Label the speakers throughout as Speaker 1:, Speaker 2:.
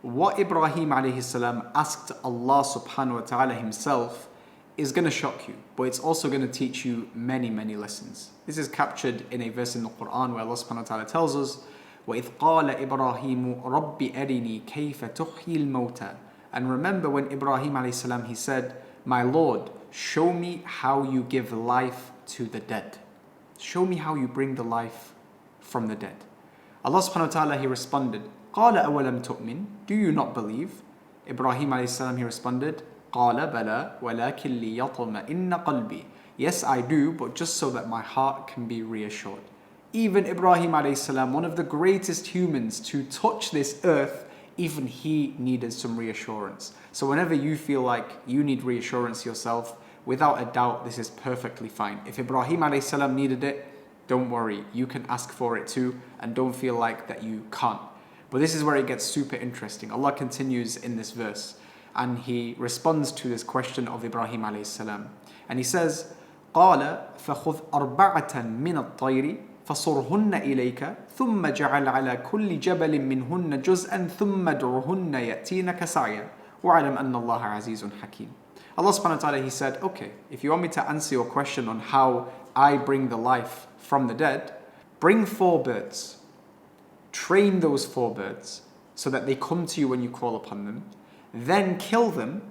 Speaker 1: What Ibrahim a.s. asked Allah SWT himself is going to shock you, but it's also going to teach you many, many lessons. This is captured in a verse in the Quran where Allah SWT tells us, وَإِذْ قَالَ إِبْرَاهِيمُ رَبِّ أَرِنِي كَيْفَ تُحْيِي الْمَوْتَى. And remember when Ibrahim a.s. he said, my Lord, show me how you give life to the dead. Show me how you bring the life from the dead. Allah SWT, he responded, قَالَ أَوَلَمْ تُؤْمِنْ. Do you not believe? Ibrahim a.s. he responded, قَالَ بَلَى وَلَكِنْ لِيَطْمَئِنَّ قَلْبِي. Yes, I do, but just so that my heart can be reassured. Even Ibrahim a.s., one of the greatest humans to touch this earth, even he needed some reassurance. So whenever you feel like you need reassurance yourself, without a doubt, this is perfectly fine. If Ibrahim a.s. needed it, don't worry, you can ask for it too, and don't feel like that you can't. But this is where it gets super interesting. Allah continues in this verse, and He responds to this question of Ibrahim a.s. And He says, قَالَ فَخُذْ أَرْبَعَةً مِّنَ الطَّيْرِ فَصُرْهُنَّ إِلَيْكَ ثُمَّ جَعَلْ عَلَى كُلِّ جَبَلٍ مِّنْهُنَّ جُزْءًا ثُمَّ ادْعُهُنَّ يَأْتِينَكَ سَعْيًا وَاعْلَمْ أَنَّ اللَّهَ عَزِيزٌ حَكِيمٌ. Allah subhanahu wa ta'ala, He said, okay, if you want me to answer your question on how I bring the life from the dead, bring 4 birds. Train those 4 birds so that they come to you when you call upon them. Then kill them,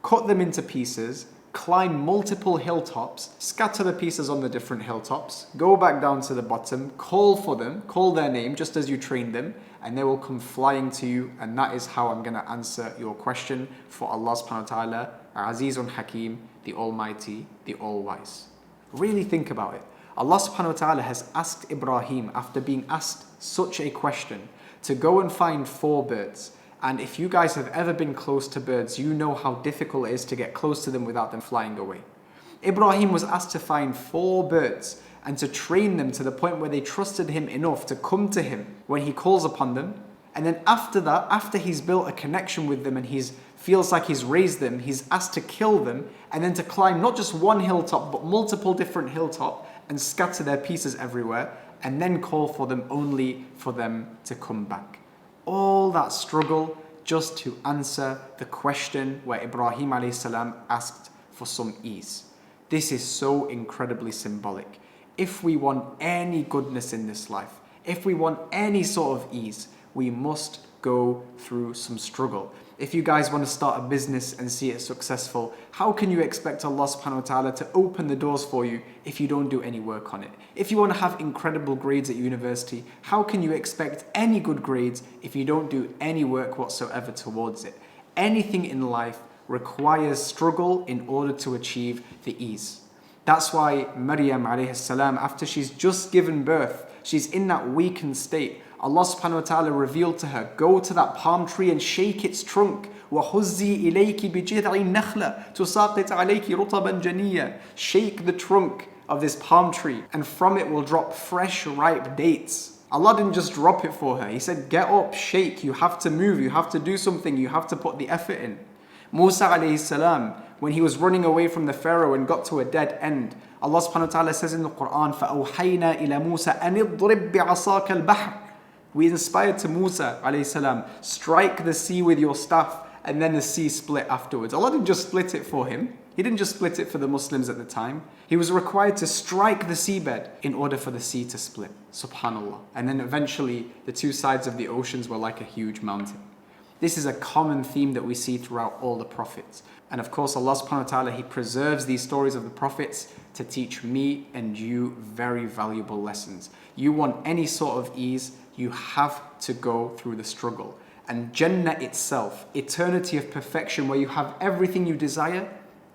Speaker 1: cut them into pieces, climb multiple hilltops, scatter the pieces on the different hilltops, go back down to the bottom, call for them, call their name just as you trained them, and they will come flying to you. And that is how I'm going to answer your question for Allah subhanahu wa ta'ala, Azizun Hakim, the Almighty, the All-Wise. Really think about it. Allah subhanahu wa ta'ala has asked Ibrahim, after being asked such a question, to go and find 4 birds. And if you guys have ever been close to birds, you know how difficult it is to get close to them without them flying away. Ibrahim was asked to find 4 birds and to train them to the point where they trusted him enough to come to him when he calls upon them. And then after that, after he's built a connection with them and he's feels like he's raised them, he's asked to kill them and then to climb not just one hilltop but multiple different hilltops and scatter their pieces everywhere, and then call for them only for them to come back. All that struggle just to answer the question where Ibrahim a.s. asked for some ease. This is so incredibly symbolic. If we want any goodness in this life, if we want any sort of ease, we must go through some struggle. If you guys want to start a business and see it successful, how can you expect Allah subhanahu wa ta'ala to open the doors for you if you don't do any work on it? If you want to have incredible grades at university, how can you expect any good grades if you don't do any work whatsoever towards it? Anything in life requires struggle in order to achieve the ease. That's why Maryam alayhi salam, after she's just given birth, she's in that weakened state. Allah subhanahu wa ta'ala revealed to her, go to that palm tree and shake its trunk. وَخُزِّي إِلَيْكِ بِجِذْعِ النَّخْلَةِ تُسَاقِطْ عَلَيْكِ رُطَبًا جَنِيًّا. Shake the trunk of this palm tree and from it will drop fresh ripe dates. Allah didn't just drop it for her. He said, get up, shake, you have to move, you have to do something, you have to put the effort in. Musa alayhi salam, when he was running away from the Pharaoh and got to a dead end, Allah subhanahu wa ta'ala says in the Quran, فَأَوْحَيْنَا إِلَى مُوسَى أَنِ اضْرِبْ بِعَصَاكَ الْبَحْرِ. We inspired to Musa alayhi salam, strike the sea with your staff, and then the sea split afterwards. Allah didn't just split it for him. He didn't just split it for the Muslims at the time. He was required to strike the seabed in order for the sea to split. Subhanallah. And then eventually the 2 sides of the oceans were like a huge mountain. This is a common theme that we see throughout all the prophets. And of course, Allah subhanahu wa ta'ala, He preserves these stories of the prophets to teach me and you very valuable lessons. You want any sort of ease, you have to go through the struggle. And Jannah itself, eternity of perfection where you have everything you desire,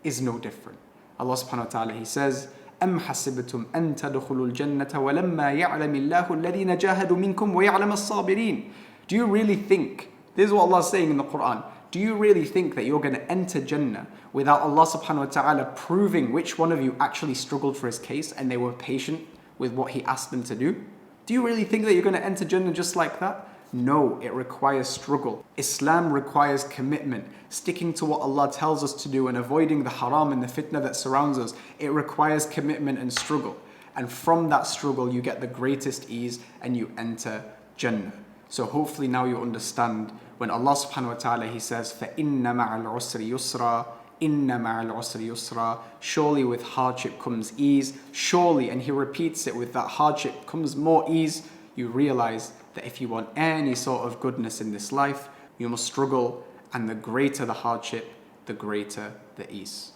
Speaker 1: is no different. Allah subhanahu wa ta'ala, He says, أَمْ حَسِبْتُمْ أَن تَدْخُلُوا الْجَنَّةَ وَلَمَّا يَعْلَمِ اللَّهُ الَّذِينَ جَاهَدُوا مِنكُمْ وَيَعْلَمَ الصَّابِرِينَ. Do you really think, this is what Allah is saying in the Quran, do you really think that you're going to enter Jannah without Allah subhanahu wa ta'ala proving which one of you actually struggled for his case and they were patient with what He asked them to do? Do you really think that you're going to enter Jannah just like that? No, it requires struggle. Islam requires commitment, sticking to what Allah tells us to do and avoiding the haram and the fitna that surrounds us. It requires commitment and struggle. And from that struggle, you get the greatest ease and you enter Jannah. So hopefully now you understand when Allah subhanahu wa ta'ala, He says, فَإِنَّ مَعَ الْعُسْرِ يُسْرًا إِنَّ مَعَ الْعُسْرِ يُسْرًا, surely with hardship comes ease. Surely, and He repeats it, with that hardship comes more ease. You realize that if you want any sort of goodness in this life, you must struggle, and the greater the hardship, the greater the ease.